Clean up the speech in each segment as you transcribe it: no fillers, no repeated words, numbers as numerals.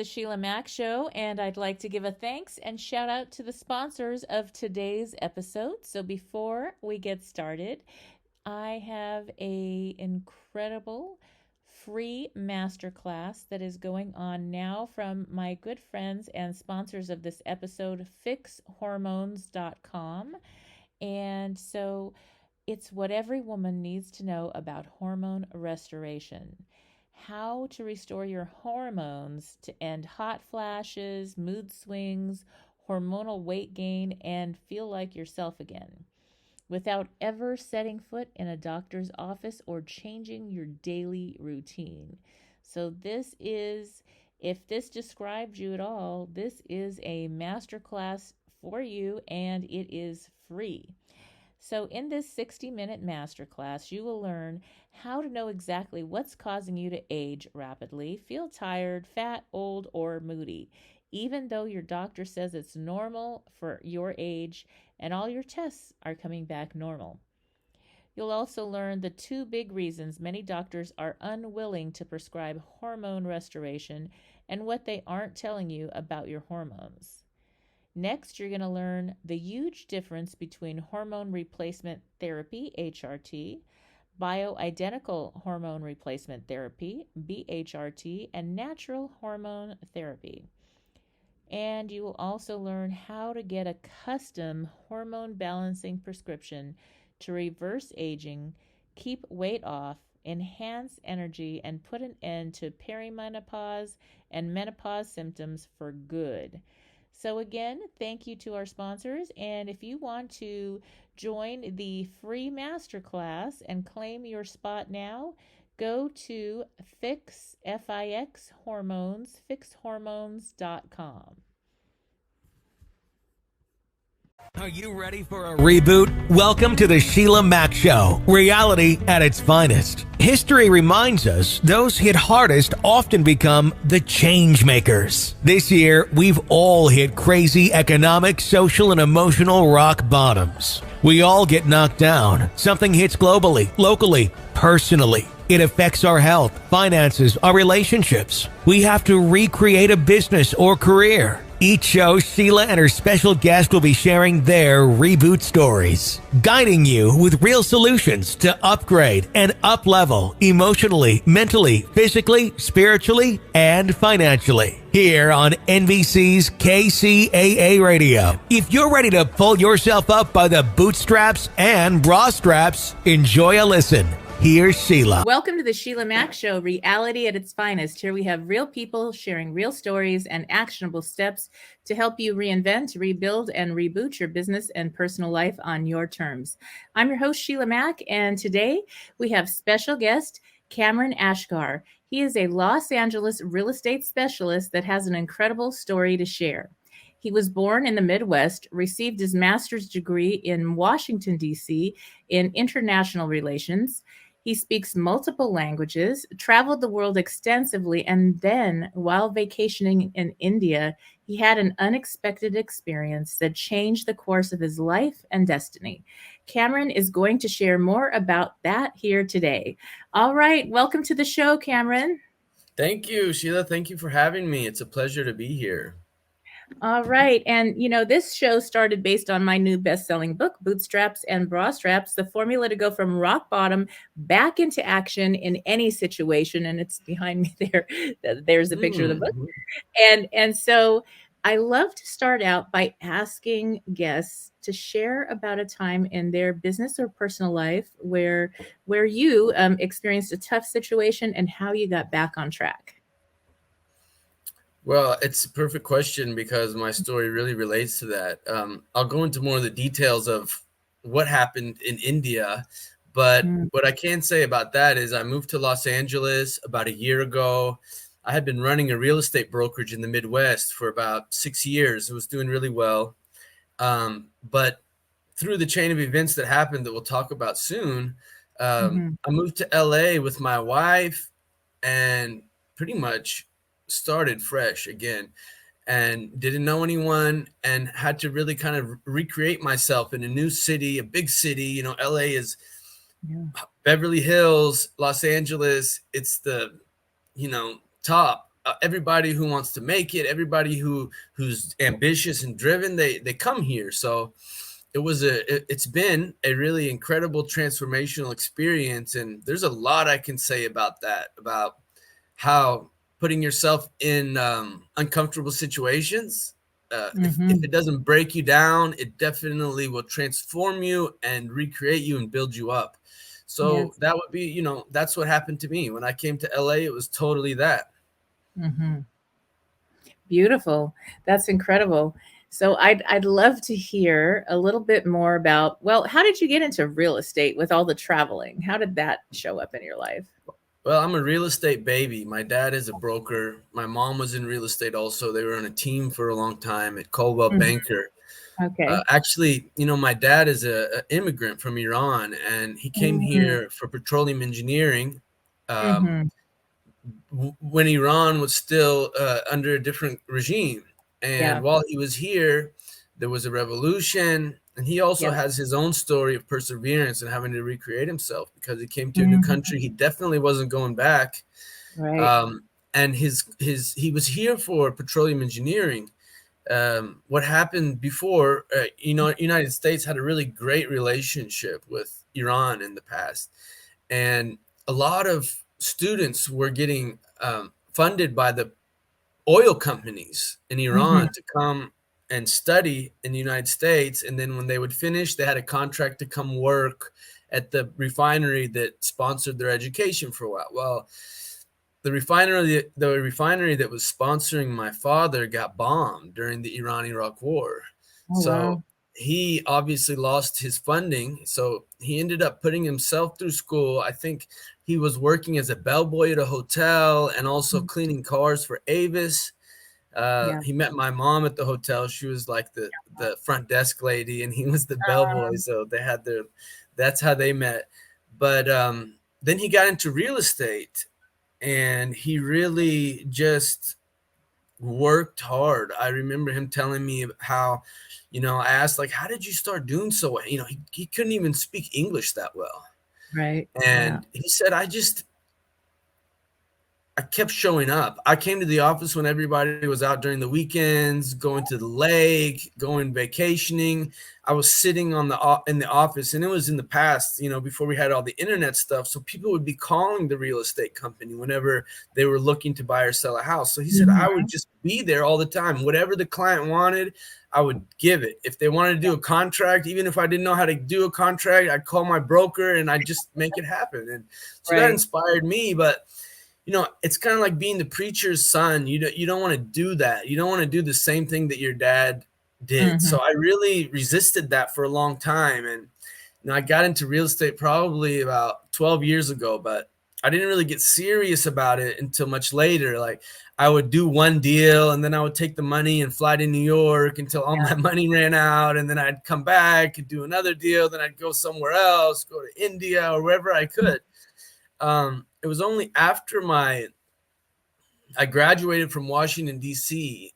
The Sheila Mack Show, and I'd like to give a thanks and shout out to the sponsors of today's episode. So before we get started, I have a incredible free masterclass that is going on now from my good friends and sponsors of this episode, fixhormones.com. And so it's what every woman needs to know about hormone restoration. How to restore your hormones to end hot flashes, mood swings, hormonal weight gain, and feel like yourself again without ever setting foot in a doctor's office or changing your daily routine. So, if this describes you at all, this is a masterclass for you and it is free. So, in this 60-minute masterclass, you will learn how to know exactly what's causing you to age rapidly, feel tired, fat, old, or moody, even though your doctor says it's normal for your age and all your tests are coming back normal. You'll also learn the two big reasons many doctors are unwilling to prescribe hormone restoration and what they aren't telling you about your hormones. Next, you're going to learn the huge difference between hormone replacement therapy, HRT, bioidentical hormone replacement therapy, BHRT, and natural hormone therapy. And you will also learn how to get a custom hormone balancing prescription to reverse aging, keep weight off, enhance energy, and put an end to perimenopause and menopause symptoms for good. So, again, thank you to our sponsors. And if you want to join the free masterclass and claim your spot now, go to Fix Hormones, fixhormones.com. Are you ready for a reboot? Welcome to the Sheila Mack Show, reality at its finest. History reminds us those hit hardest often become the change makers. This year, we've all hit crazy economic, social, and emotional rock bottoms. We all get knocked down. Something hits globally, locally, personally. It affects our health, finances, our relationships. We have to recreate a business or career. Each show, Sheila and her special guest will be sharing their reboot stories, guiding you with real solutions to upgrade and up-level emotionally, mentally, physically, spiritually, and financially. Here on NBC's KCAA Radio. If you're ready to pull yourself up by the bootstraps and bra straps, enjoy a listen. Here's Sheila. Welcome to the Sheila Mack Show, reality at its finest. Here we have real people sharing real stories and actionable steps to help you reinvent, rebuild, and reboot your business and personal life on your terms. I'm your host, Sheila Mack, and today we have special guest Cameron Ashgar. He is a Los Angeles real estate specialist that has an incredible story to share. He was born in the Midwest, received his master's degree in Washington, D.C. in international relations. He speaks multiple languages, traveled the world extensively, and then, while vacationing in India, he had an unexpected experience that changed the course of his life and destiny. Cameron is going to share more about that here today. All right, welcome to the show, Cameron. Thank you, Sheila. Thank you for having me. It's a pleasure to be here. All right. And, this show started based on my new best-selling book, Bootstraps and Bra Straps, the formula to go from rock bottom back into action in any situation. And it's behind me there. There's a picture of the book. And so I love to start out by asking guests to share about a time in their business or personal life where you experienced a tough situation and how you got back on track. Well, it's a perfect question because my story really relates to that. I'll go into more of the details of what happened in India, but what I can say about that is I moved to Los Angeles about a year ago. I had been running a real estate brokerage in the Midwest for about 6 years. It was doing really well. But through the chain of events that happened that we'll talk about soon, I moved to LA with my wife and pretty much started fresh again and didn't know anyone and had to really kind of recreate myself in a new city, a big city. LA is Beverly Hills, Los Angeles. It's the, top everybody who wants to make it, everybody who's ambitious and driven, they come here. So it's been a really incredible transformational experience, and there's a lot I can say about that, about how putting yourself in uncomfortable situations, if it doesn't break you down, it definitely will transform you and recreate you and build you up. So that would be, that's what happened to me when I came to LA. It was totally that. Beautiful. That's incredible. So I'd love to hear a little bit more about, well, how did you get into real estate with all the traveling? How did that show up in your life? Well, I'm a real estate baby. My dad is a broker. My mom was in real estate also. They were on a team for a long time at Coldwell Banker. Okay. Actually, my dad is an immigrant from Iran, and he came here for petroleum engineering when Iran was still under a different regime. And while he was here, there was a revolution, and he also has his own story of perseverance and having to recreate himself because he came to a new country. He definitely wasn't going back. Right. And he was here for petroleum engineering. What happened before, United States had a really great relationship with Iran in the past, and a lot of students were getting funded by the oil companies in Iran to come and study in the United States. And then when they would finish, they had a contract to come work at the refinery that sponsored their education for a while. Well, the refinery that was sponsoring my father got bombed during the Iran-Iraq War. So he obviously lost his funding. So he ended up putting himself through school. I think he was working as a bellboy at a hotel and also cleaning cars for Avis. He met my mom at the hotel. She was like the front desk lady, and he was the bellboy. So they had that's how they met. But then he got into real estate, and he really just worked hard. I remember him telling me how, I asked, like, how did you start doing so well? He couldn't even speak English that well. Right. And he said, I kept showing up. I came to the office when everybody was out during the weekends, going to the lake, going vacationing. I was sitting in the office, and it was in the past, before we had all the internet stuff. So people would be calling the real estate company whenever they were looking to buy or sell a house. So he said, I would just be there all the time. Whatever the client wanted, I would give it. If they wanted to do a contract, even if I didn't know how to do a contract, I'd call my broker and I'd just make it happen. And so that inspired me. But it's kind of like being the preacher's son. You don't want to do that. You don't want to do the same thing that your dad did. So I really resisted that for a long time. And I got into real estate probably about 12 years ago, but I didn't really get serious about it until much later. Like, I would do one deal, and then I would take the money and fly to New York until all my money ran out. And then I'd come back and do another deal. Then I'd go somewhere else, go to India or wherever I could. It was only after I graduated from Washington, D.C.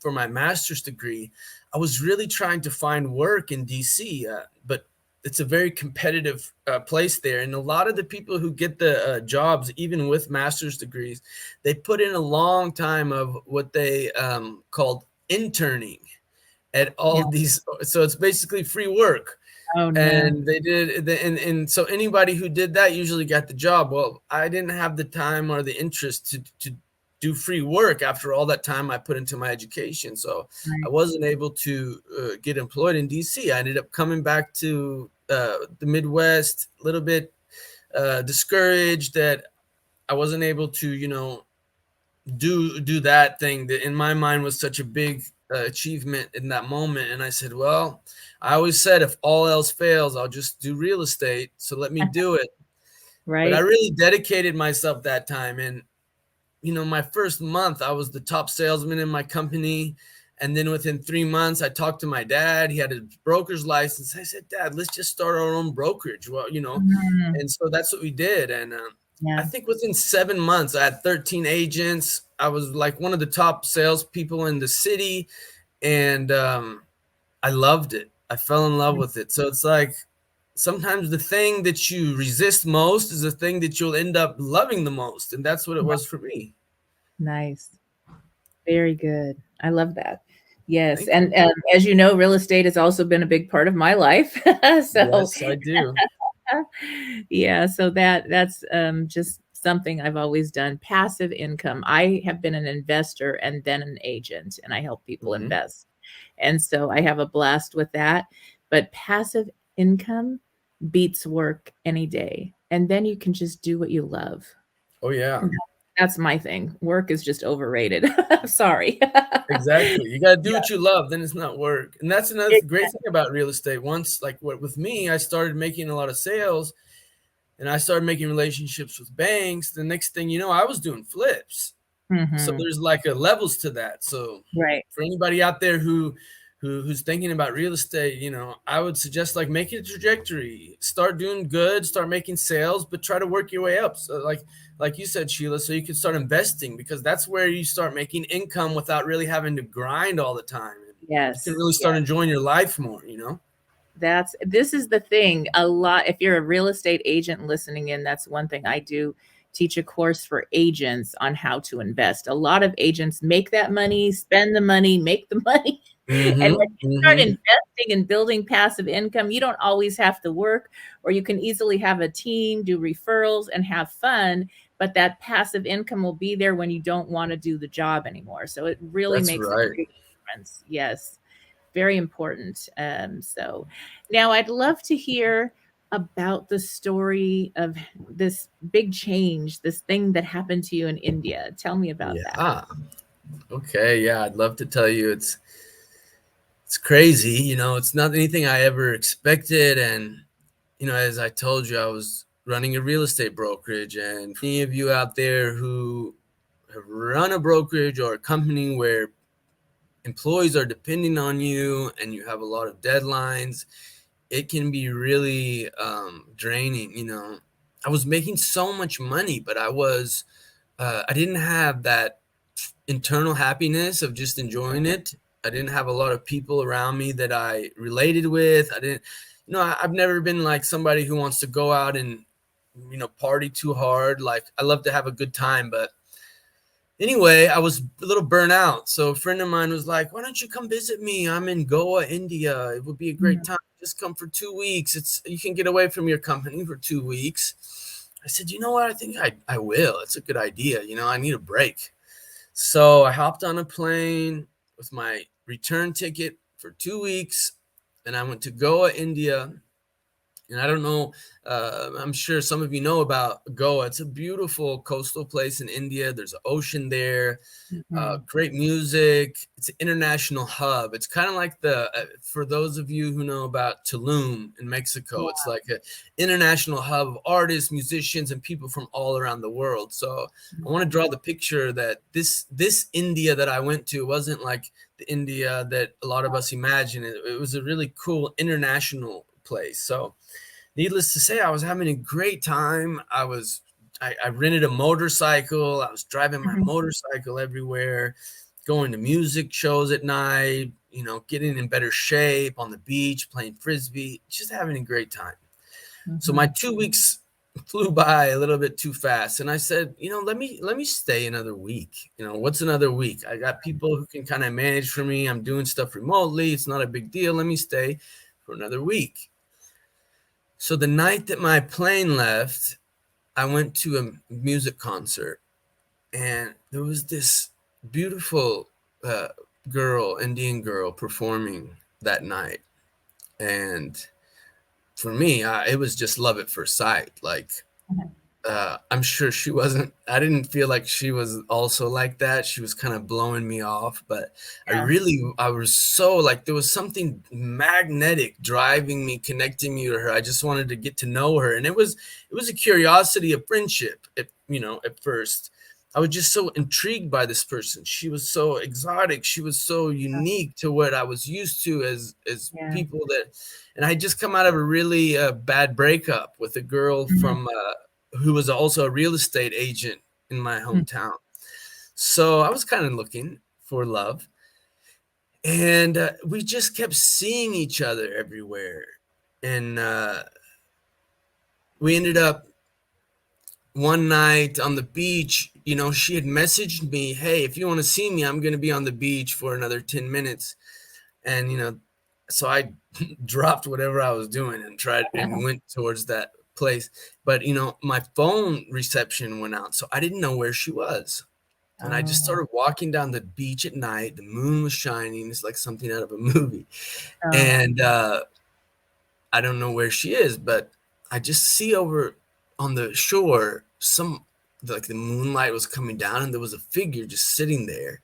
For my master's degree. I was really trying to find work in D.C., but it's a very competitive place there. And a lot of the people who get the jobs, even with master's degrees, they put in a long time of what they called interning at all these. So it's basically free work. Oh, no. And they did. And so anybody who did that usually got the job. Well, I didn't have the time or the interest to do free work after all that time I put into my education. So I wasn't able to get employed in DC. I ended up coming back to the Midwest, a little bit discouraged that I wasn't able to, do that thing that in my mind was such a big achievement in that moment. And I said, well, I always said, if all else fails, I'll just do real estate. So let me do it. But I really dedicated myself that time. And, my first month, I was the top salesman in my company. And then within 3 months, I talked to my dad. He had a broker's license. I said, Dad, let's just start our own brokerage. Well, and so that's what we did. And I think within 7 months, I had 13 agents. I was like one of the top salespeople in the city. And I loved it. I fell in love with it. So it's like sometimes the thing that you resist most is the thing that you'll end up loving the most. And that's what it was for me. Nice. Very good. I love that. Yes, Thank you. and, as you know, real estate has also been a big part of my life. So, Yes, I do. yeah, so that's, just something I've always done. Passive income. I have been an investor and then an agent, and I help people Hmm. invest. And so I have a blast with that. But passive income beats work any day. And then you can just do what you love. Oh yeah. And that's my thing. Work is just overrated. Sorry. Exactly. You got to do Yeah. what you love, then it's not work. And that's another great thing about real estate. Once, like what with me, I started making a lot of sales and I started making relationships with banks. The next thing you know, I was doing flips. So Mhm. there's like a levels to that. So Right. for anybody out there who's thinking about real estate, I would suggest like make it a trajectory. Start doing good, start making sales, but try to work your way up. So like you said, Sheila, so you can start investing because that's where you start making income without really having to grind all the time. And you can Yes. really start Yes. enjoying your life more. This is the thing. A lot if you're a real estate agent listening in, that's one thing I do teach a course for agents on how to invest. A lot of agents make that money, spend the money, make the money. And when Mm-hmm. you start Mm-hmm. investing and building passive income, you don't always have to work, or you can easily have a team, do referrals, and have fun. But that passive income will be there when you don't want to do the job anymore. So it really That's makes a right. big difference. Yes, very important. So now I'd love to hear about the story of this big change, this thing that happened to you in India. Tell me about that. Yeah. Okay. Yeah. I'd love to tell you it's crazy. It's not anything I ever expected. And, as I told you, I was running a real estate brokerage. And for any of you out there who have run a brokerage or a company where employees are depending on you and you have a lot of deadlines, it can be really draining. I was making so much money, but I didn't have that internal happiness of just enjoying it. I didn't have a lot of people around me that I related with. I didn't, I've never been like somebody who wants to go out and, party too hard. Like I love to have a good time, but anyway, I was a little burnt out. So a friend of mine was like, why don't you come visit me? I'm in Goa, India. It would be a great Mhm. time. Just come for 2 weeks. You can get away from your company for 2 weeks. I said, you know what? I think I will. It's a good idea. I need a break. So I hopped on a plane with my return ticket for 2 weeks, and I went to Goa, India. And I don't know, I'm sure some of you know about Goa. It's a beautiful coastal place in India. There's an ocean there, Mhm. great music. It's an international hub. It's kind of like for those of you who know about Tulum in Mexico, it's like an international hub of artists, musicians, and people from all around the world. So I want to draw the picture that this India that I went to wasn't like the India that a lot of us imagine. It was a really cool international place. So needless to say, I was having a great time. I rented a motorcycle. I was driving my Mhm. motorcycle everywhere, going to music shows at night, getting in better shape on the beach, playing frisbee, just having a great time. So my Mhm. 2 weeks flew by a little bit too fast. And I said, let me stay another week. What's another week? I got people who can kind of manage for me. I'm doing stuff remotely. It's not a big deal. Let me stay for another week. So the night that my plane left, I went to a music concert, and there was this beautiful uh, Indian girl, performing that night. And for me, it was just love at first sight. Like I'm sure she wasn't. I didn't feel like she was also like that. She was kind of blowing me off, but Yeah. I was so like there was something magnetic driving me, connecting me to her. I just wanted to get to know her, and it was a curiosity, a friendship. At first, I was just so intrigued by this person. She was so exotic. She was so unique to what I was used to as Yeah. people that. And I had just come out of a really bad breakup with a girl Mhm. from who was also a real estate agent in my Mhm. hometown. So I was kind of looking for love. And we just kept seeing each other everywhere. And we ended up one night on the beach. she had messaged me, hey, if you want to see me, I'm going to be on the beach for another 10 minutes. And, so I dropped whatever I was doing and tried and went towards that place. But, my phone reception went out, so I didn't know where she was. And I just started walking down the beach at night. The moon was shining. It's like something out of a movie. And I don't know where she is, but I just see over on the shore the moonlight was coming down and there was a figure just sitting there.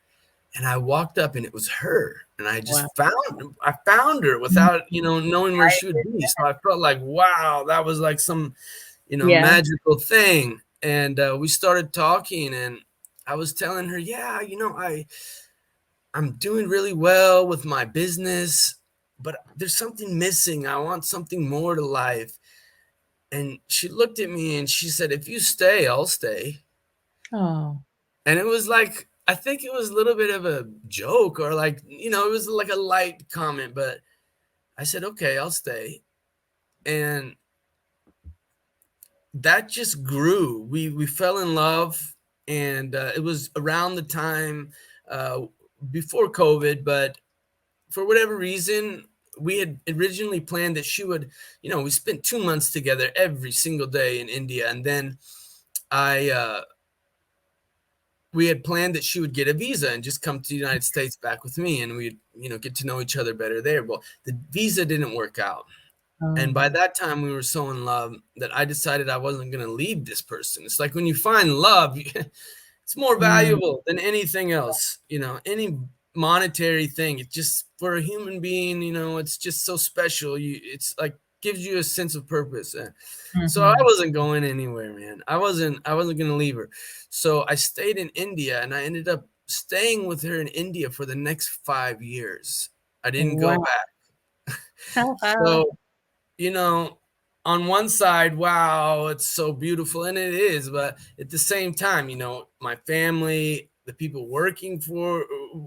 And I walked up and it was her. And I just found her without, knowing where she would be. So I felt like, wow, that was like some, magical thing. And we started talking and I was telling her, yeah, I'm doing really well with my business, but there's something missing. I want something more to life. And she looked at me and she said, if you stay, I'll stay. Oh. And it was like, I think it was a little bit of a joke or like, it was like a light comment, but I said, okay, I'll stay. And that just grew. We fell in love, and it was around the time before COVID, but for whatever reason, we had originally planned that she would, we spent 2 months together every single day in India. And then we had planned that she would get a visa and just come to the United States back with me. And we'd, get to know each other better there. Well, the visa didn't work out. And by that time, we were so in love that I decided I wasn't going to leave this person. It's like when you find love, it's more valuable than anything else, any monetary thing. It's just for a human being, it's just so special. It's like gives you a sense of purpose. So I wasn't going anywhere, man. I wasn't going to leave her. So I stayed in India and I ended up staying with her in India for the next 5 years. I didn't go back. So, on one side, wow, it's so beautiful, and it is, but at the same time, my family, the people working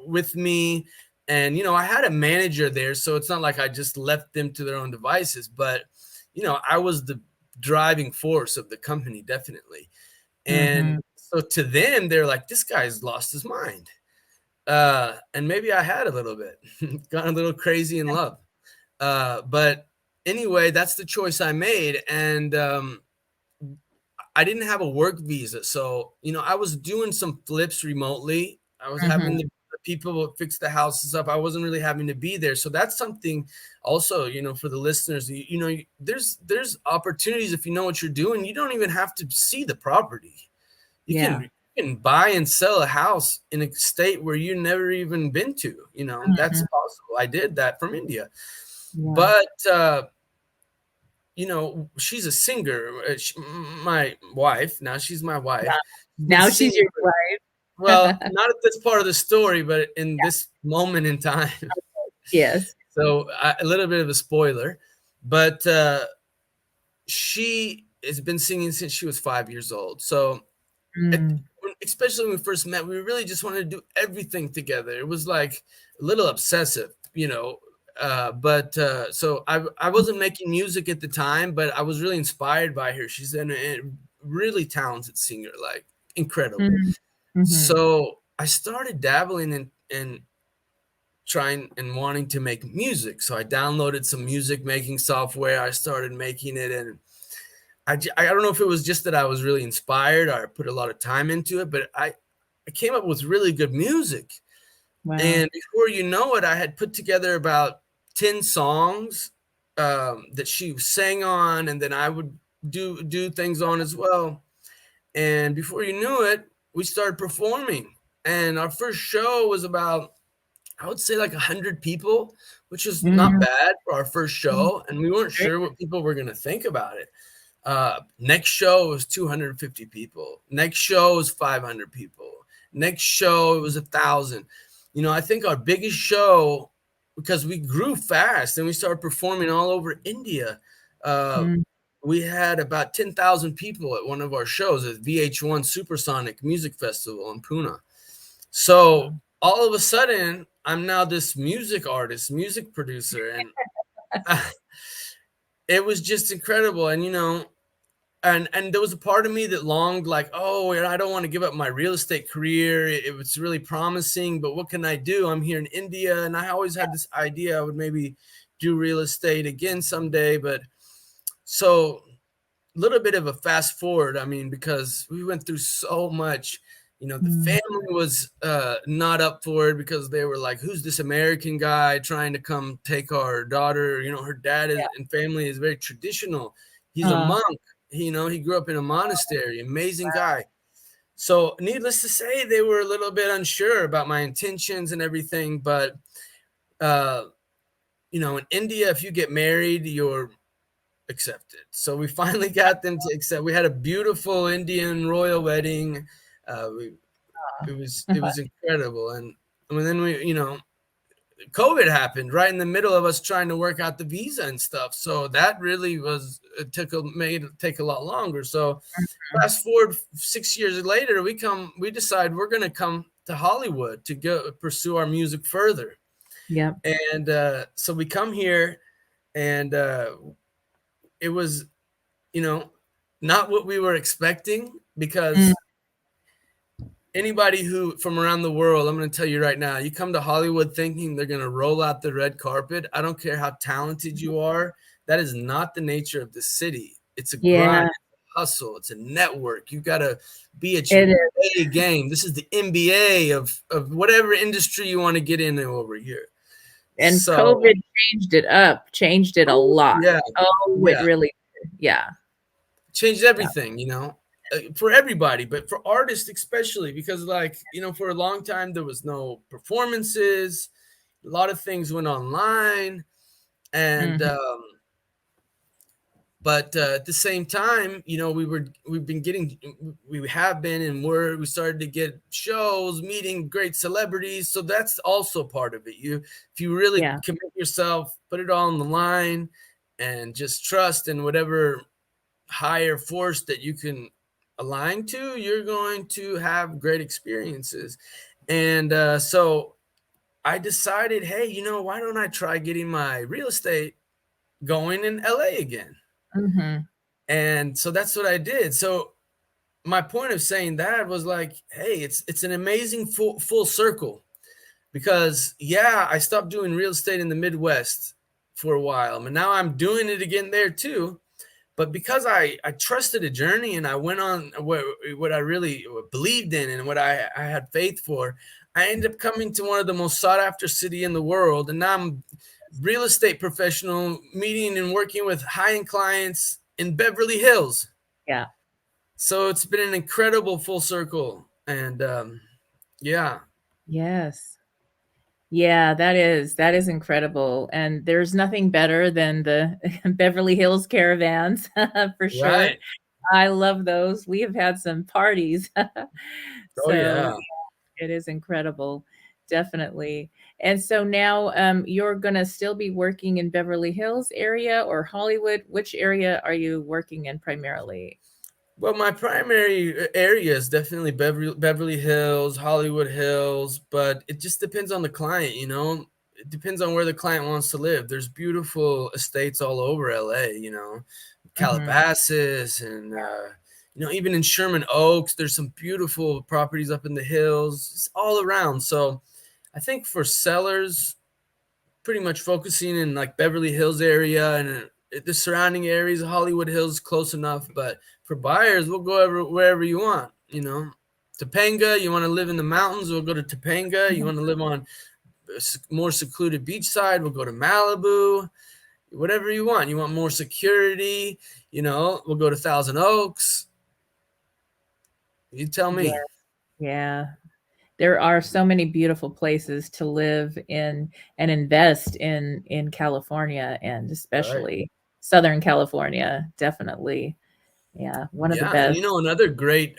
with me, and I had a manager there, so it's not like I just left them to their own devices, but I was the driving force of the company, definitely. And so to them, they're like, this guy's lost his mind. And maybe I had a little bit, got a little crazy in love. But anyway, that's the choice I made. And I didn't have a work visa. So, I was doing some flips remotely. I was having the people fix the houses up. I wasn't really having to be there. So that's something also, for the listeners, there's opportunities. If you know what you're doing, you don't even have to see the property. You can buy and sell a house in a state where you've never even been to, that's possible. I did that from India. But, she's a singer. My wife, now she's my wife. Now she's your wife. Well, not at this part of the story, but in this moment in time. Yes. So a little bit of a spoiler, but she has been singing since she was 5 years old. So especially when we first met, we really just wanted to do everything together. It was like a little obsessive, but so I wasn't making music at the time, but I was really inspired by her. She's a really talented singer, like incredible. So I started dabbling in trying and wanting to make music. So I downloaded some music making software. I started making it, and I don't know if it was just that I was really inspired or I put a lot of time into it, but I came up with really good music. Wow. And before you know it, I had put together about 10 songs that she sang on, and then I would do things on as well. And before you knew it, we started performing. And our first show was about, I would say, like 100 people, which is not bad for our first show. And we weren't sure what people were going to think about it. Next show was 250 people. Next show was 500 people. Next show, it was 1,000. I think our biggest show, because we grew fast and we started performing all over India, we had about 10,000 people at one of our shows at VH1 Supersonic Music Festival in Pune. So all of a sudden, I'm now this music artist, music producer, and it was just incredible. And, and there was a part of me that longed like, oh, I don't want to give up my real estate career. It was really promising, but what can I do? I'm here in India, and I always had this idea I would maybe do real estate again someday. But so a little bit of a fast forward. I mean, because we went through so much. You know, the family was not up for it because they were like, who's this American guy trying to come take our daughter? You know, her dad is, and family is very traditional. He's a monk. You know, he grew up in a monastery, amazing guy. So needless to say, they were a little bit unsure about my intentions and everything. But, you know, in India, if you get married, you're accepted. So we finally got them to accept. We had a beautiful Indian royal wedding. It was incredible. And then we, you know, COVID happened right in the middle of us trying to work out the visa and stuff. So that really made it take a lot longer. So fast forward 6 years later, we decide we're going to come to Hollywood to go pursue our music further. Yeah. And so we come here, and it was, you know, not what we were expecting, because anybody who from around the world, I'm going to tell you right now, you come to Hollywood thinking they're going to roll out the red carpet. I don't care how talented you are. That is not the nature of the city. It's a grind, a hustle. It's a network. You got to be at your A game. This is the NBA of whatever industry you want to get in over here. And so, COVID changed it a lot. Yeah. It really did. Yeah. Changed everything, you know. For everybody, but for artists especially, because, like, you know, for a long time there was no performances, a lot of things went online, and but at the same time, you know, we started to get shows, meeting great celebrities. So that's also part of it. If you really commit yourself, put it all on the line, and just trust in whatever higher force that you can align to, you're going to have great experiences. And so I decided, hey, you know, why don't I try getting my real estate going in LA again? And so that's what I did. So my point of saying that was like, hey, it's an amazing full circle, because I stopped doing real estate in the Midwest for a while, but now I'm doing it again there too. But because I trusted a journey, and I went on what I really believed in and what I had faith for, I ended up coming to one of the most sought after city in the world. And now I'm real estate professional, meeting and working with high-end clients in Beverly Hills. Yeah. So it's been an incredible full circle. And Yes. Yeah, that is incredible. And there's nothing better than the Beverly Hills caravans for sure. Right. I love those. We have had some parties. So it is incredible. Definitely. And so now you're going to still be working in Beverly Hills area or Hollywood. Which area are you working in primarily? Well, my primary area is definitely Beverly Hills, Hollywood Hills, but it just depends on the client, you know. It depends on where the client wants to live. There's beautiful estates all over LA, you know, Calabasas, and you know, even in Sherman Oaks, there's some beautiful properties up in the hills. It's all around. So I think for sellers, pretty much focusing in like Beverly Hills area and the surrounding areas of Hollywood Hills, close enough. But for buyers, we'll go wherever you want, you know. Topanga, you want to live in the mountains, we'll go to Topanga. You want to live on a more secluded beach side, we'll go to Malibu. Whatever you want. You want more security, you know, we'll go to Thousand Oaks. You tell me. Yeah. There are so many beautiful places to live in and invest in California, and especially Southern California. Definitely. Yeah. One of the best. And you know, another great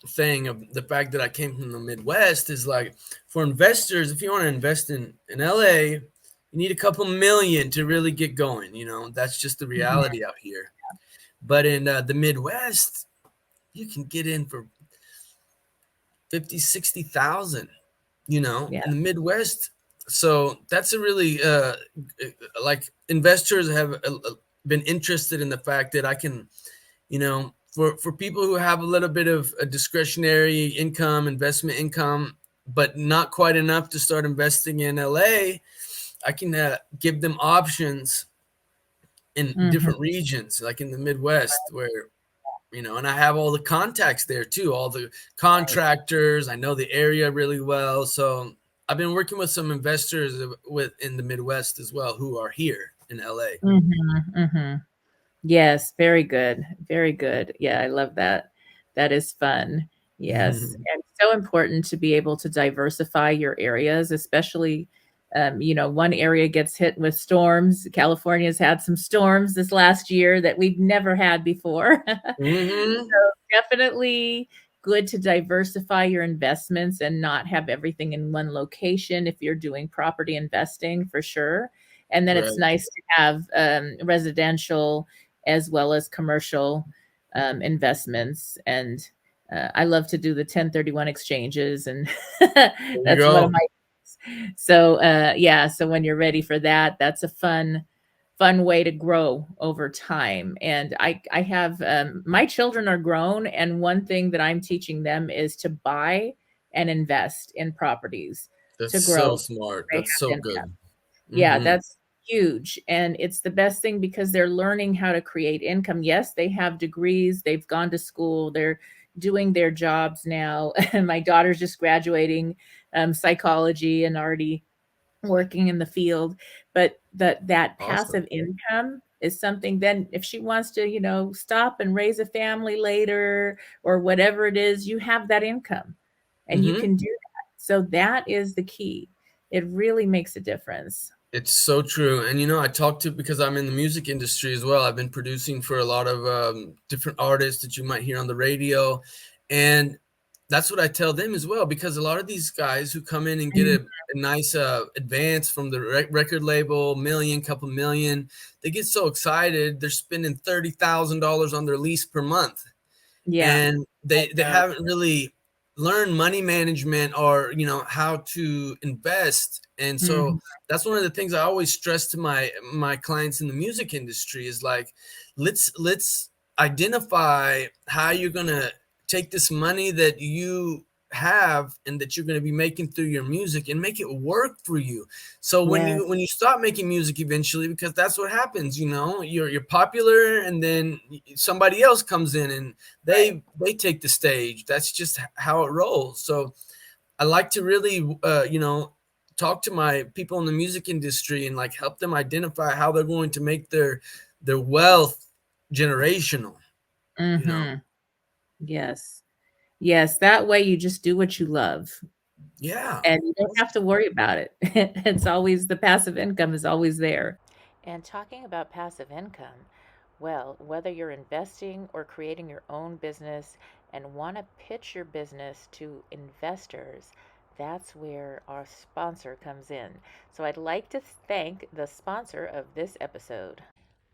thing of the fact that I came from the Midwest is, like, for investors, if you want to invest in LA, you need a couple million to really get going. You know, that's just the reality out here. But in the Midwest, you can get in for 50, 60,000, you know, in the Midwest. So that's a really like, investors have been interested in the fact that I can For people who have a little bit of a discretionary income, investment income, but not quite enough to start investing in LA, I can give them options in Hmm. different regions, like in the Midwest, where and I have all the contacts there too, all the Right. contractors. I know the area really well, so I've been working with some investors with in the Midwest as well who are here in LA. Hmm. Yes, very good. Very good. Yeah, I love that. That is fun. Yes. And so important to be able to diversify your areas, especially one area gets hit with storms. California's had some storms this last year that we've never had before. Hmm. So definitely good to diversify your investments and not have everything in one location if you're doing property investing for sure. And then it's Right. nice to have residential as well as commercial investments. And I love to do the 1031 exchanges, and There you that's one of go. my. So yeah, so when you're ready for that, that's a fun way to grow over time. And I have my children are grown, and one thing that I'm teaching them is to buy and invest in properties That's to so grow. smart. They That's have so income. good. Yeah, Hmm. that's huge. And it's the best thing because they're learning how to create income. Yes, they have degrees, they've gone to school, they're doing their jobs now. And my daughter's just graduating psychology and already working in the field. But that Awesome. passive income is something, then if she wants to, stop and raise a family later or whatever it is, you have that income and you Hmm. can do that. So that is the key. It really makes a difference. It's so true. And I talked to because I'm in the music industry as well. I've been producing for a lot of different artists that you might hear on the radio. And that's what I tell them as well, because a lot of these guys who come in and get Mhm. a nice advance from the record label, million, couple million, they get so excited. They're spending $30,000 on their lease per month, Yeah. and they Yeah. haven't really learned money management or how to invest. And so Mhm. that's one of the things I always stress to my clients in the music industry is like, let's identify how you're going to take this money that you have and that you're going to be making through your music and make it work for you. So when Yes. you stop making music eventually, because that's what happens, you're popular, and then somebody else comes in and Right. they take the stage. That's just how it rolls. So I like to really talk to my people in the music industry and like help them identify how they're going to make their wealth generational, you know. Mhm. Yes. Yes, that way you just do what you love Yeah. and you don't have to worry about it. It's always the passive income is always there. And talking about passive income, well, whether you're investing or creating your own business and want to pitch your business to investors, that's where our sponsor comes in. So I'd like to thank the sponsor of this episode.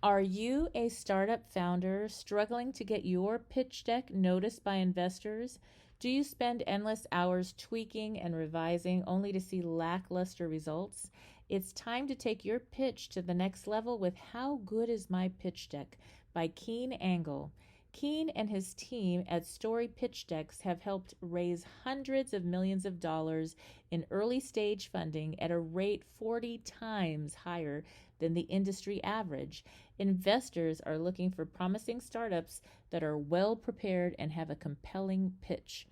Are you a startup founder struggling to get your pitch deck noticed by investors? Do you spend endless hours tweaking and revising only to see lackluster results? It's time to take your pitch to the next level with How Good Is My Pitch Deck by Keen Angle. Keen and his team at Story Pitch Decks have helped raise hundreds of millions of dollars in early stage funding at a rate 40 times higher than the industry average. Investors are looking for promising startups that are well prepared and have a compelling pitch.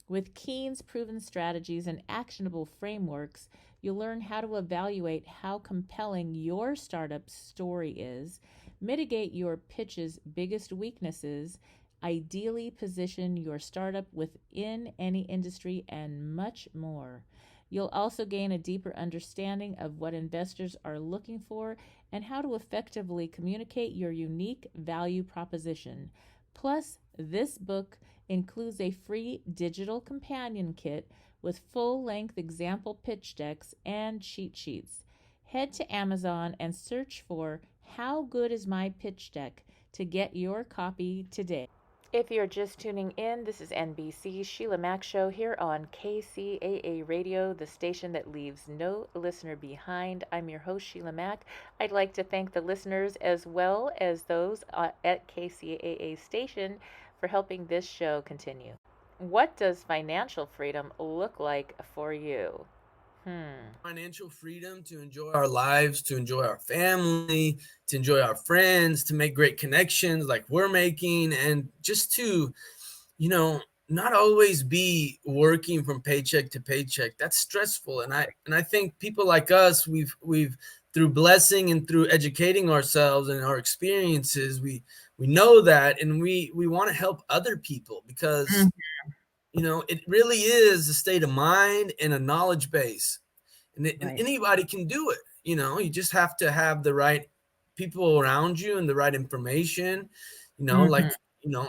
With Keen's proven strategies and actionable frameworks, you'll learn how to evaluate how compelling your startup story is, mitigate your pitch's biggest weaknesses, ideally position your startup within any industry, and much more. You'll also gain a deeper understanding of what investors are looking for and how to effectively communicate your unique value proposition. Plus, this book includes a free digital companion kit with full length example pitch decks and cheat sheets. Head to Amazon and search for How Good Is My Pitch Deck to get your copy today. If you're just tuning in, this is NBC Sheila Mack Show here on KCAA Radio, the station that leaves no listener behind. I'm your host, Sheila Mack. I'd like to thank the listeners as well as those at KCAA station for helping this show continue. What does financial freedom look like for you? Financial freedom to enjoy our lives, to enjoy our family, to enjoy our friends, to make great connections like we're making, and just to, you know, not always be working from paycheck to paycheck. That's stressful. And I think people like us, we've through blessing and through educating ourselves and our experiences, we know that, and we want to help other people because it really is a state of mind and a knowledge base. And Right. anybody can do it. You just have to have the right people around you and the right information. Hmm.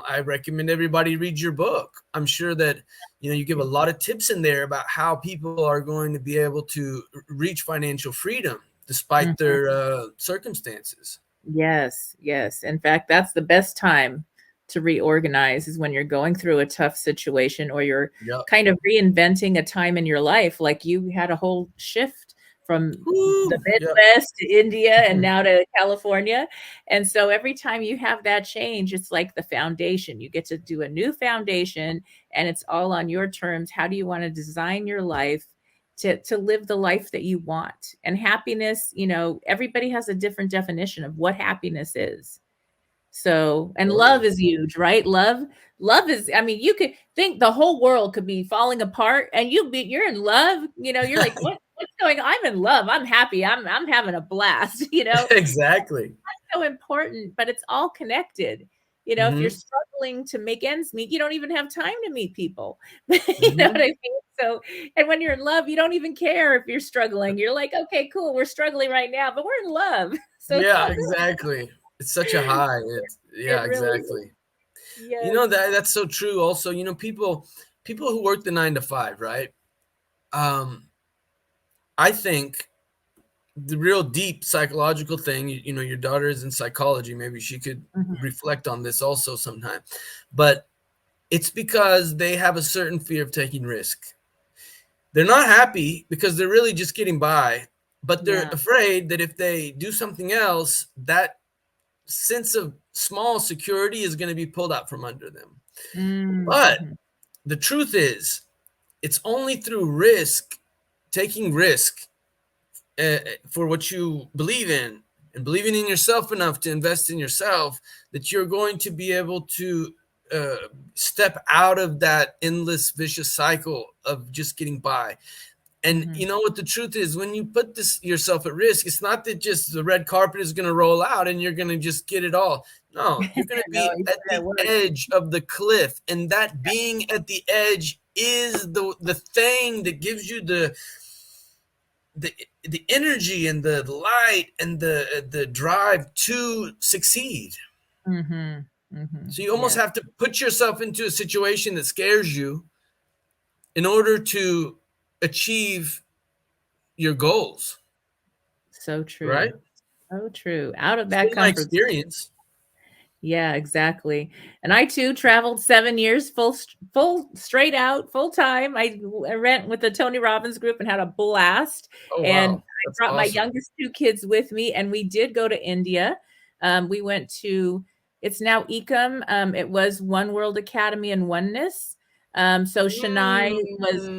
I recommend everybody read your book. I'm sure that you give a lot of tips in there about how people are going to be able to reach financial freedom despite Hmm. their circumstances. Yes, yes. In fact, that's the best time to reorganize is when you're going through a tough situation or you're Yep. kind of reinventing a time in your life. Like you had a whole shift from the Woo! Yep. Midwest to India and now to California. And so every time you have that change, it's like the foundation. You get to do a new foundation and it's all on your terms. How do you want to design your life? To live the life that you want. And happiness, everybody has a different definition of what happiness is. So, and love Totally. is huge, right? Love is, I mean, you could think the whole world could be falling apart and you're in love, you're like, what's going on? I'm in love. I'm happy. I'm having a blast, Exactly. so important, but it's all connected. If you're Hmm. struggling to make ends meet, you don't even have time to meet people. You know what Hmm. I mean? So, and when you're in love, you don't even care if you're struggling. You're like, okay, cool, we're struggling right now, but we're in love. So it's Yeah, all good. exactly. It's such a high. It Yeah, really is. exactly. Yes. That's so true. Also, people who work the 9 to 5, right? Um, I think the real deep psychological thing, your daughter is in psychology. Maybe she could Mhm. reflect on this also sometime. But it's because they have a certain fear of taking risk. They're not happy because they're really just getting by, but they're Yeah. afraid that if they do something else, that sense of small security is going to be pulled out from under them. But Mhm. the truth is, it's only through taking risk for what you believe in and believing in yourself enough to invest in yourself that you're going to be able to uh, step out of that endless vicious cycle of just getting by. And Mhm. you know what the truth is, when you put this yourself at risk, it's not that just the red carpet is going to roll out and you're going to just get it all. No, you're going to No, be you at put that the word. edge of the cliff, and that being at the edge is the thing that gives you the energy and the light and the drive to succeed. Mhm. Mhm. So you almost Yes. have to put yourself into a situation that scares you in order to achieve your goals, So right? true. So true. Out of It's that been my comfort. experience. Yeah, exactly. And I too traveled 7 years full straight out, full time. I went with the Tony Robbins group and had a blast. Oh And wow, I that's brought my awesome. youngest 2 kids with me, and we did go to India. We went to it's now Ecom. It was One World Academy and Oneness. So Chennai was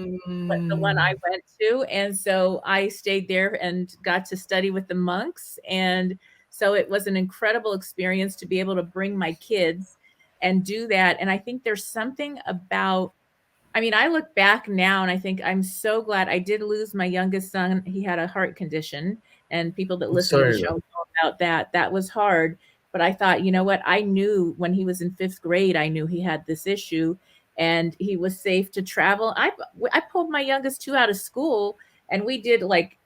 what the one I Mm. went to, and so I stayed there and got to study with the monks, and so it was an incredible experience to be able to bring my kids and do that, and I think there's something about I mean, I look back now and I think I'm so glad I did lose my youngest son. He had a heart condition, and people that I'm listen to the sorry show about know about that. That was hard. But I thought, you know what? I knew when he was in fifth grade, I knew he had this issue and he was safe to travel. I pulled my youngest two out of school and we did like,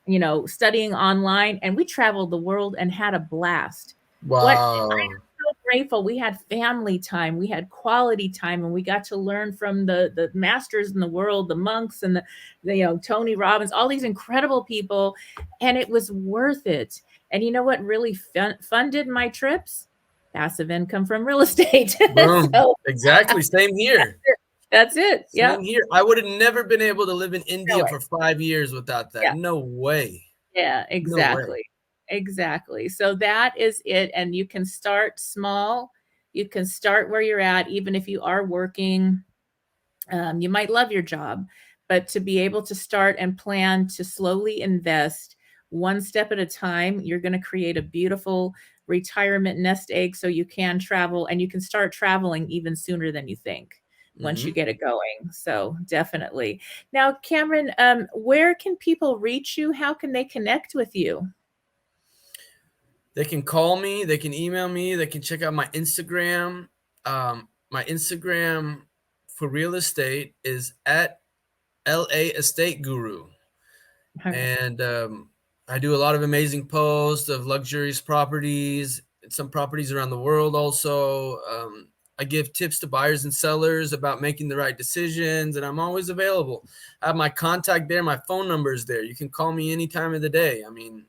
studying online and we traveled the world and had a blast. What wow. so grateful. We had family time, we had quality time, and we got to learn from the masters in the world, the monks and the Tony Robbins, all these incredible people, and it was worth it. And you know what really funded my trips? passive income from real estate. Boom. So Exactly. Same here. that's it. Same Yep. here. I would have never been able to live in No India way. for 5 years without that. Yeah. No way. Yeah, No way. exactly. Exactly. So that is it. And you can start small. You can start where you're at, even if you are working. You might love your job, but to be able to start and plan to slowly invest one step at a time, you're going to create a beautiful retirement nest egg so you can travel, and you can start traveling even sooner than you think once you Hmm. get it going. So definitely. Now, Cameron, where can people reach you? How can they connect with you? They can call me. They can email me. They can check out my Instagram. My Instagram for real estate is at LA Estate Guru. All right. And I do a lot of amazing posts of luxurious properties, some properties around the world also. I give tips to buyers and sellers about making the right decisions, and I'm always available. I have my contact there. My phone number is there. You can call me any time of the day. I mean,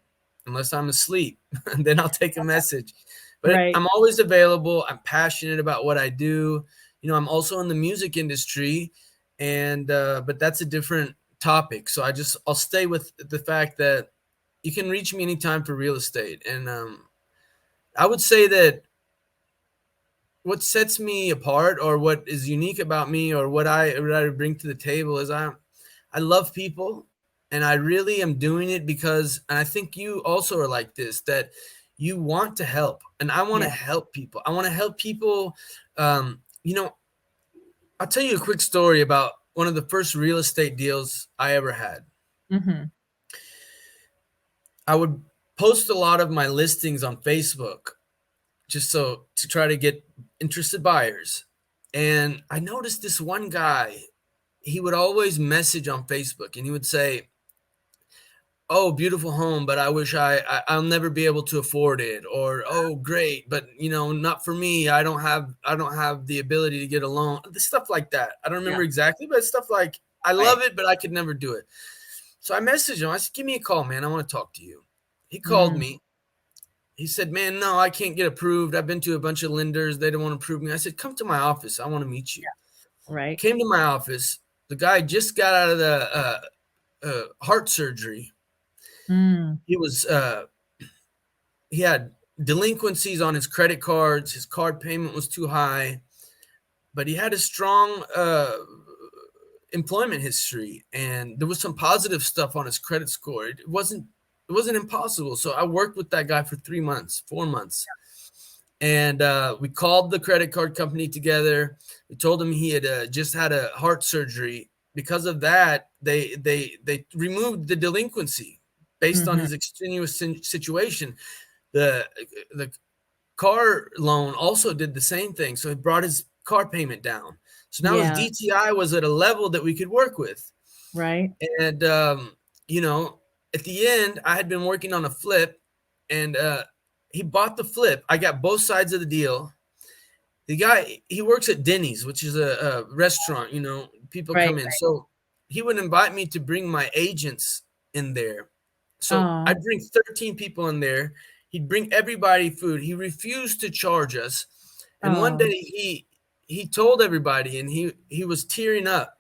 unless I'm asleep, then I'll take a message. But Right. I'm always available. I'm passionate about what I do. I'm also in the music industry, and but that's a different topic. So I'll stay with the fact that you can reach me anytime for real estate. And I would say that what sets me apart, or what is unique about me, or what I bring to the table is I love people, and I really am doing it because, and I think you also are like this, that you want to help, and I want to Yeah. help people. I want to help people. Um, you know, I'll tell you a quick story about one of the first real estate deals I ever had. Hmm. I would post a lot of my listings on Facebook just so to try to get interested buyers. And I noticed this one guy, he would always message on Facebook and he would say, "Oh, beautiful home, but I wish I'll never be able to afford it," or "Oh, great, but not for me. I don't have the ability to get a loan." Stuff like that. I don't Yeah. remember exactly, but stuff like, "I Right. love it, but I could never do it." So I messaged him. I said, "Give me a call, man. I want to talk to you." He called Mm, me. He said, "Man, no, I can't get approved. I've been to a bunch of lenders. They don't want to approve me." I said, "Come to my office. I want to meet you." right. Came to my office. The guy just got out of the heart surgery. Mm, He was he had delinquencies on his credit cards. His card payment was too high, but he had a strong employment history, and there was some positive stuff on his credit score. It wasn't impossible. So I worked with that guy for 3 months, 4 months, and we called the credit card company together. We told him he had just had a heart surgery. Because of that, they removed the delinquency based on mhm. his extenuous situation. The car loan also did the same thing, so it brought his car payment down. So now his Yeah, DTI was at a level that we could work with. right. And you know, at the end, I had been working on a flip, and he bought the flip. I got both sides of the deal. The guy, he works at Denny's, which is a restaurant. People Right. come in, so he would invite me to bring my agents in there. So Oh, I'd bring 13 people in there. He'd bring everybody food. He refused to charge us. And one oh, day he told everybody, and he was tearing up.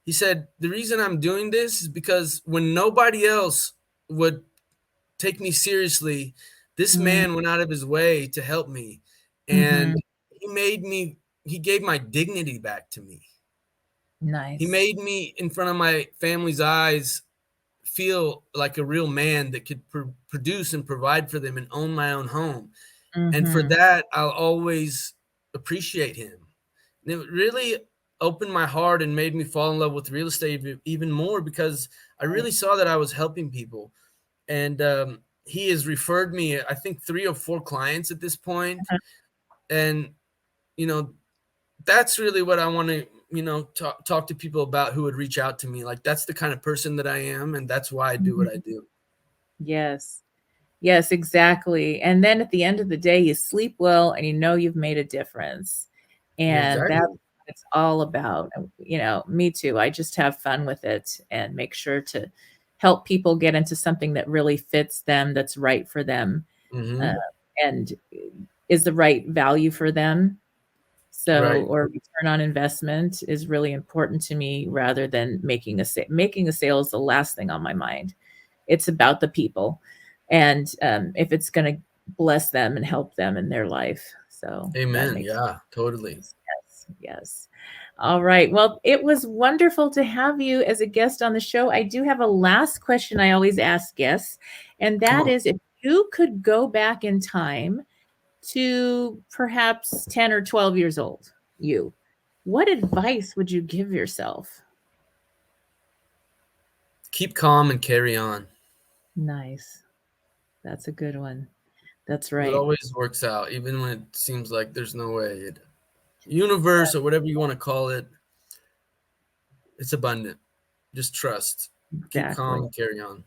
He said, "The reason I'm doing this is because when nobody else would take me seriously, this mm, man went out of his way to help me. And mhm. he gave my dignity back to me. He Nice. made me, in front of my family's eyes, feel like a real man that could produce and provide for them and own my own home. And for Mhm, that, I'll always appreciate him." And it really opened my heart and made me fall in love with real estate even more, because I right. really saw that I was helping people. And he has referred me, I think, 3 or 4 clients at this point. Mhm, And you know that's really what I want to talk to people about who would reach out to me. Like, that's the kind of person that I am, and that's why I do what I mhm. do. Yes. Yes, exactly. And then at the end of the day, you sleep well and you know you've made a difference. And that's Exactly. what it's all about. Me too. I just have fun with it and make sure to help people get into something that really fits them, that's right for them. Uh, Hmm. and is the right value for them. So, Right. or return on investment is really important to me rather than making a sale is the last thing on my mind. It's about the people, and if it's going to bless them and help them in their life. So that Amen. makes Yeah, totally. sense. Yes, yes. All right. Well, it was wonderful to have you as a guest on the show. I do have a last question I always ask guests, and Come that on. is if you could go back in time to perhaps 10 or 12 years old, what advice would you give yourself? Keep calm and carry on. Nice. That's a good one. That's It right. always works out, even when it seems like there's no way. Universe or whatever you want to call it, it's abundant. Just trust. Keep calm Exactly. and carry on.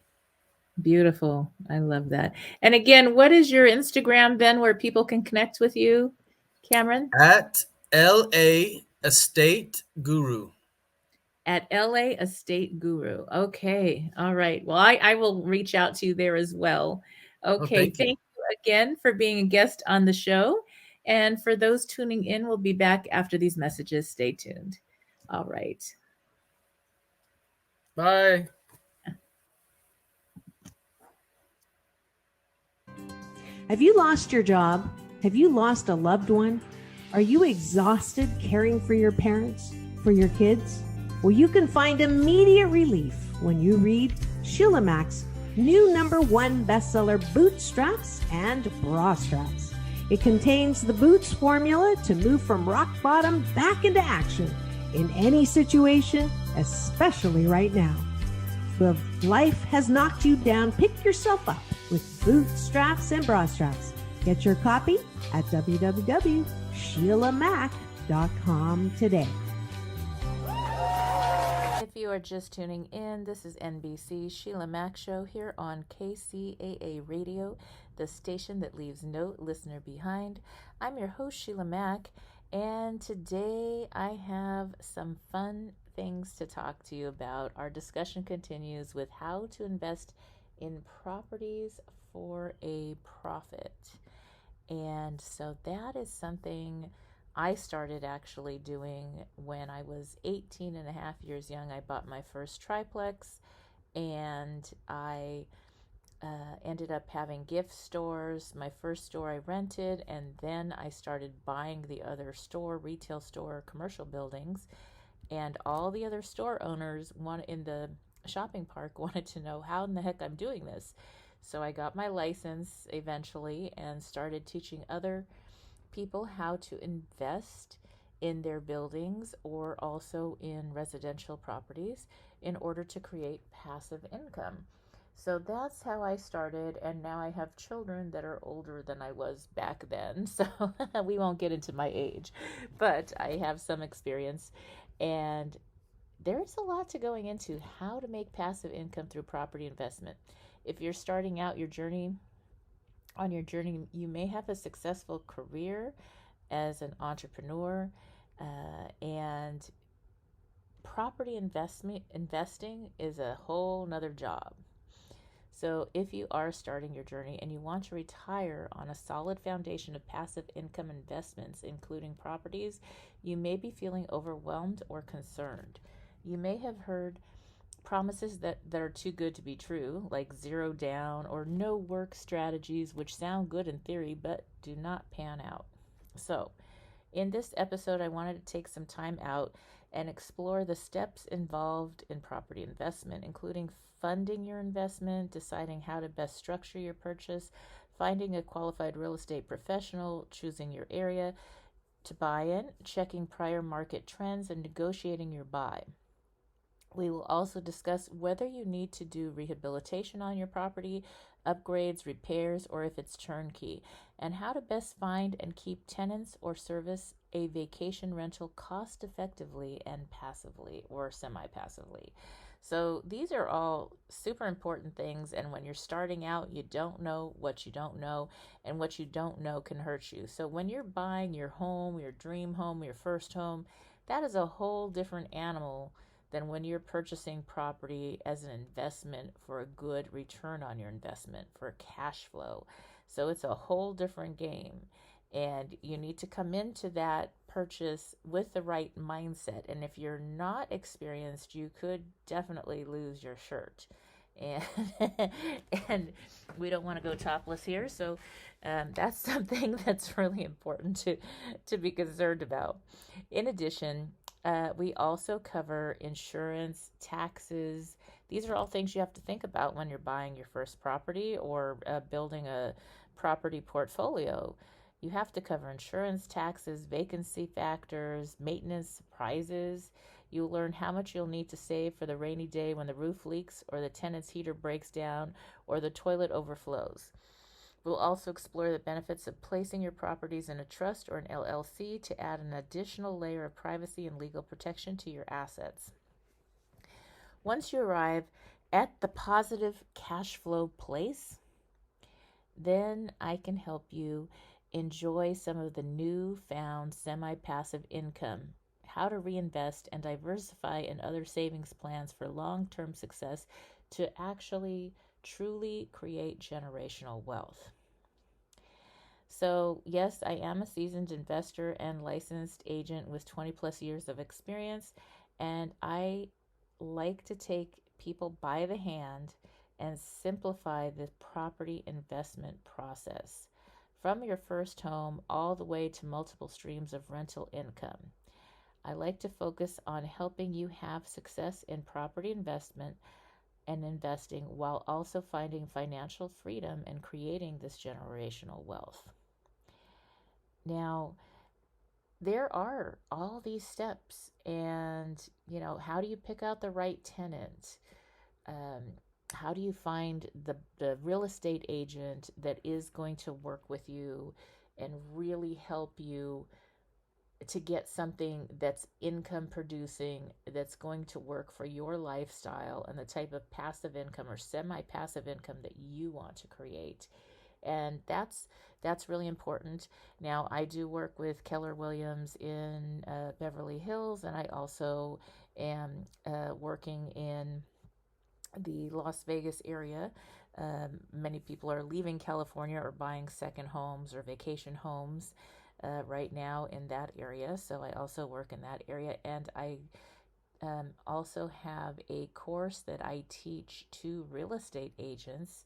Beautiful. I love that. And again, what is your Instagram then where people can connect with you, Cameron? At LA Estate Guru. At LA Estate Guru. Okay. All right. Well, I will reach out to you there as well. Oh, Okay. thank you. Thank you again for being a guest on the show. And for those tuning in, we'll be back after these messages. Stay tuned. All right. Bye. Have you lost your job? Have you lost a loved one? Are you exhausted caring for your parents, for your kids? Well, you can find immediate relief when you read Sheila Mac's new #1 bestseller, Bootstraps and Bra Straps. It contains the Boots formula to move from rock bottom back into action in any situation, especially right now. So if life has knocked you down, pick yourself up with Bootstraps and Bra Straps. Get your copy at www.sheilamac.com today. If you are just tuning in, this is NBC Sheila Mac Show here on KCAA Radio, the station that leaves no listener behind. I'm your host, Sheila Mac, and today I have some fun things to talk to you about. Our discussion continues with how to invest in properties for a profit. And so that is something I started actually doing when I was 18 and a half years young. I bought my first triplex, and I ended up having gift stores. My first store I rented, and then I started buying the other store, retail store, commercial buildings. And all the other store owners in the shopping park wanted to know how in the heck I'm doing this. So I got my license eventually and started teaching other people how to invest in their buildings or also in residential properties in order to create passive income. So that's how I started, and now I have children that are older than I was back then. So we won't get into my age, but I have some experience, and there's a lot to going into how to make passive income through property investment. If you're starting out your journey, you may have a successful career as an entrepreneur, and property investing is a whole nother job. So, if you are starting your journey and you want to retire on a solid foundation of passive income investments, including properties, you may be feeling overwhelmed or concerned. You may have heard promises that are too good to be true, like zero down or no work strategies, which sound good in theory but do not pan out. So, in this episode, I wanted to take some time out and explore the steps involved in property investment, including funding your investment, deciding how to best structure your purchase, finding a qualified real estate professional, choosing your area to buy in, checking prior market trends, and negotiating your buy. We will also discuss whether you need to do rehabilitation on your property, upgrades, repairs, or if it's turnkey, and how to best find and keep tenants or service a vacation rental cost effectively and passively or semi passively. So, these are all super important things. And when you're starting out, you don't know what you don't know, and what you don't know can hurt you. So, when you're buying your home, your dream home, your first home, that is a whole different animal than when you're purchasing property as an investment for a good return on your investment, for cash flow. So it's a whole different game. And you need to come into that purchase with the right mindset. And if you're not experienced, you could definitely lose your shirt. And and we don't want to go topless here, so that's something that's really important to be concerned about. In addition, we also cover insurance, taxes. These are all things you have to think about when you're buying your first property or building a property portfolio. You have to cover insurance, taxes, vacancy factors, maintenance, surprises. You'll learn how much you'll need to save for the rainy day when the roof leaks or the tenant's heater breaks down or the toilet overflows. We'll also explore the benefits of placing your properties in a trust or an LLC to add an additional layer of privacy and legal protection to your assets. Once you arrive at the positive cash flow place, then I can help you enjoy some of the newfound semi-passive income, how to reinvest and diversify in other savings plans for long-term success to actually truly create generational wealth. So, yes, I am a seasoned investor and licensed agent with 20 plus years of experience, and I like to take people by the hand and simplify the property investment process from your first home all the way to multiple streams of rental income. I like to focus on helping you have success in property investment and investing while also finding financial freedom and creating this generational wealth. Now, there are all these steps, and how do you pick out the right tenant? How do you find the real estate agent that is going to work with you and really help you to get something that's income producing, that's going to work for your lifestyle and the type of passive income or semi-passive income that you want to create? And that's really important. Now, I do work with Keller Williams in Beverly Hills, and I also am working in the Las Vegas area. Many people are leaving California or buying second homes or vacation homes right now in that area. So I also work in that area, and I also have a course that I teach to real estate agents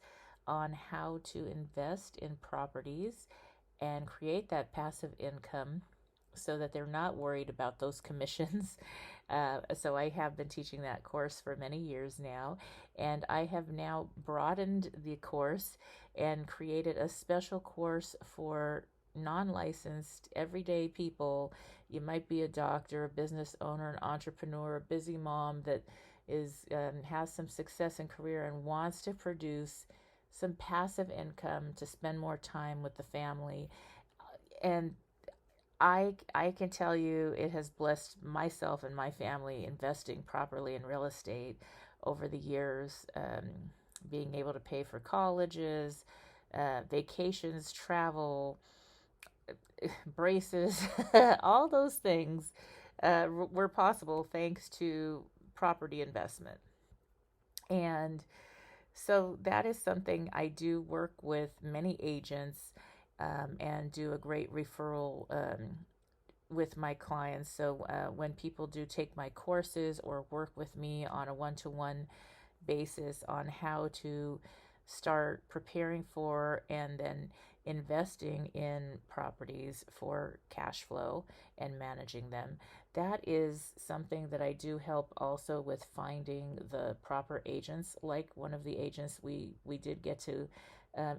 on how to invest in properties and create that passive income so that they're not worried about those commissions. So I have been teaching that course for many years now, and I have now broadened the course and created a special course for non-licensed everyday people. You might be a doctor, a business owner, an entrepreneur, a busy mom that has some success in career and wants to produce some passive income to spend more time with the family. And I can tell you it has blessed myself and my family investing properly in real estate over the years, being able to pay for colleges, vacations, travel, braces, all those things were possible thanks to property investment. And so that is something I do work with many agents and do a great referral with my clients. So when people do take my courses or work with me on a one-to-one basis on how to start preparing for and then investing in properties for cash flow and managing them, that is something that I do help also with finding the proper agents, like one of the agents we did get to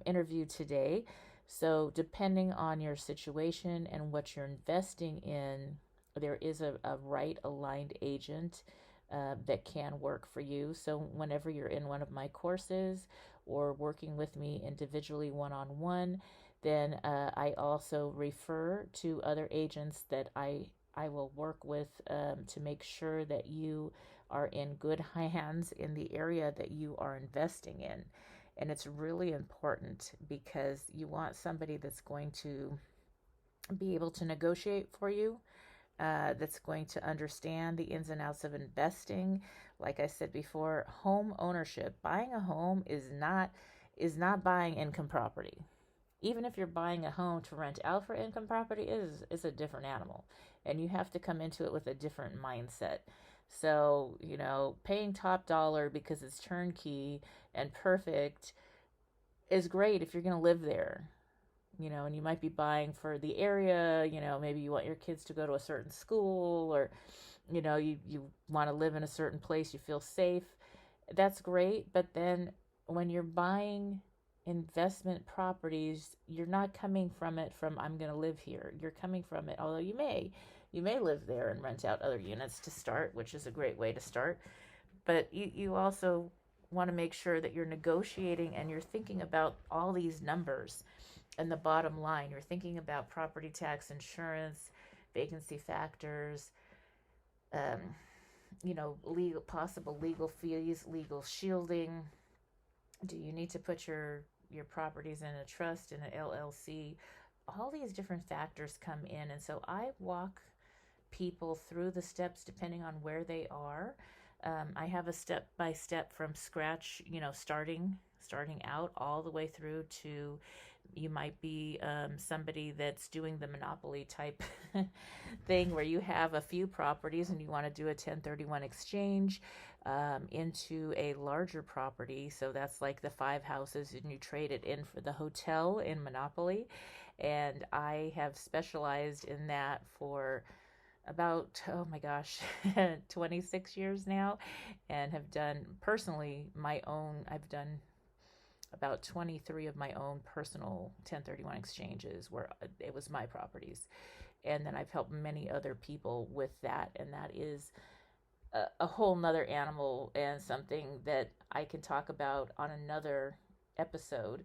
interview today. So depending on your situation and what you're investing in, there is a right aligned agent that can work for you. So whenever you're in one of my courses or working with me individually one-on-one, then I also refer to other agents that I will work with to make sure that you are in good hands in the area that you are investing in. And it's really important because you want somebody that's going to be able to negotiate for you, that's going to understand the ins and outs of investing. Like I said before, home ownership, buying a home is not buying income property. Even if you're buying a home to rent out for income property, is a different animal, and you have to come into it with a different mindset. So, paying top dollar because it's turnkey and perfect is great if you're going to live there. And you might be buying for the area, maybe you want your kids to go to a certain school, or you want to live in a certain place, you feel safe. That's great, but then when you're buying investment properties, you're not coming from I'm going to live here. You're coming from it, although you may live there and rent out other units to start, which is a great way to start. But you also want to make sure that you're negotiating and you're thinking about all these numbers and the bottom line. You're thinking about property tax, insurance, vacancy factors, possible legal fees, legal shielding. Do you need to put your properties in a trust, in an LLC? All these different factors come in, and so I walk people through the steps depending on where they are. I have a step-by-step from scratch, starting out all the way through to, you might be somebody that's doing the monopoly type thing where you have a few properties and you want to do a 1031 exchange into a larger property. So that's like the 5 houses, and you trade it in for the hotel in monopoly. And I have specialized in that for about, 26 years now, and have done personally I've done about 23 of my own personal 1031 exchanges where it was my properties. And then I've helped many other people with that. And that is a whole nother animal, and something that I can talk about on another episode,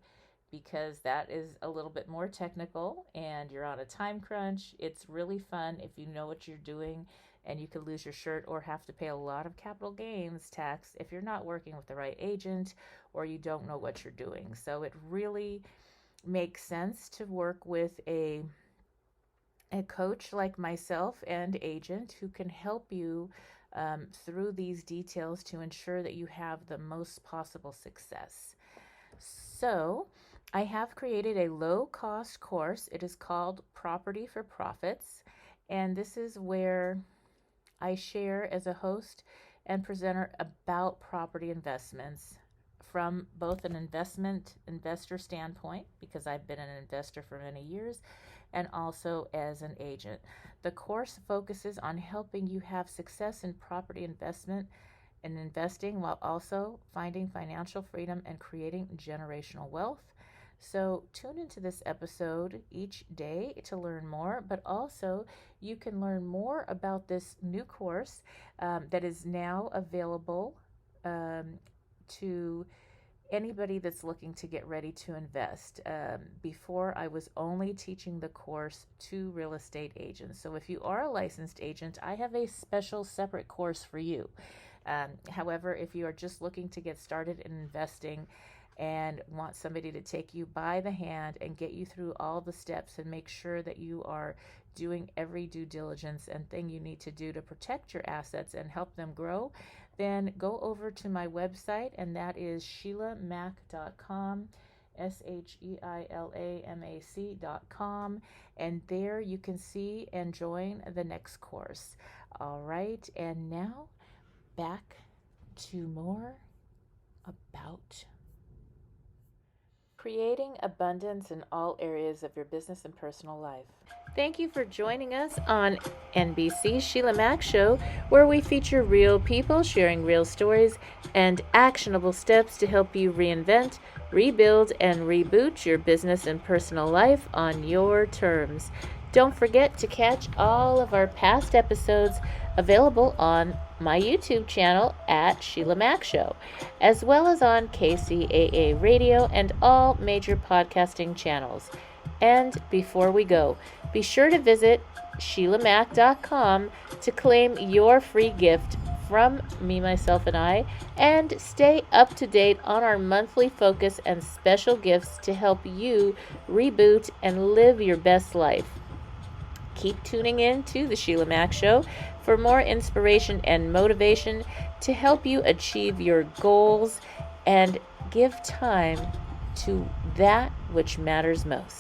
because that is a little bit more technical and you're on a time crunch. It's really fun if you know what you're doing, and you could lose your shirt or have to pay a lot of capital gains tax if you're not working with the right agent or you don't know what you're doing. So it really makes sense to work with a coach like myself and agent who can help you through these details to ensure that you have the most possible success. So I have created a low-cost course. It is called Property for Profits, and this is where I share as a host and presenter about property investments from both an investor standpoint, because I've been an investor for many years, and also as an agent. The course focuses on helping you have success in property investment and investing, while also finding financial freedom and creating generational wealth. So tune into this episode each day to learn more, but also you can learn more about this new course that is now available to anybody that's looking to get ready to invest. Before, I was only teaching the course to real estate agents. So if you are a licensed agent, I have a special separate course for you. However, if you are just looking to get started in investing and want somebody to take you by the hand and get you through all the steps and make sure that you are doing every due diligence and thing you need to do to protect your assets and help them grow, then go over to my website, and that is SheilaMac.com, SheilaMac.com, and there you can see and join the next course. All right, and now back to more about creating abundance in all areas of your business and personal life. Thank you for joining us on NBC's Sheila Mac Show, where we feature real people sharing real stories and actionable steps to help you reinvent, rebuild, and reboot your business and personal life on your terms. Don't forget to catch all of our past episodes available on my YouTube channel at Sheila Mac Show, as well as on KCAA Radio and all major podcasting channels. And before we go, be sure to visit SheilaMac.com to claim your free gift from me, myself, and I, and stay up to date on our monthly focus and special gifts to help you reboot and live your best life. Keep tuning in to the Sheila Mac Show for more inspiration and motivation to help you achieve your goals and give time to that which matters most.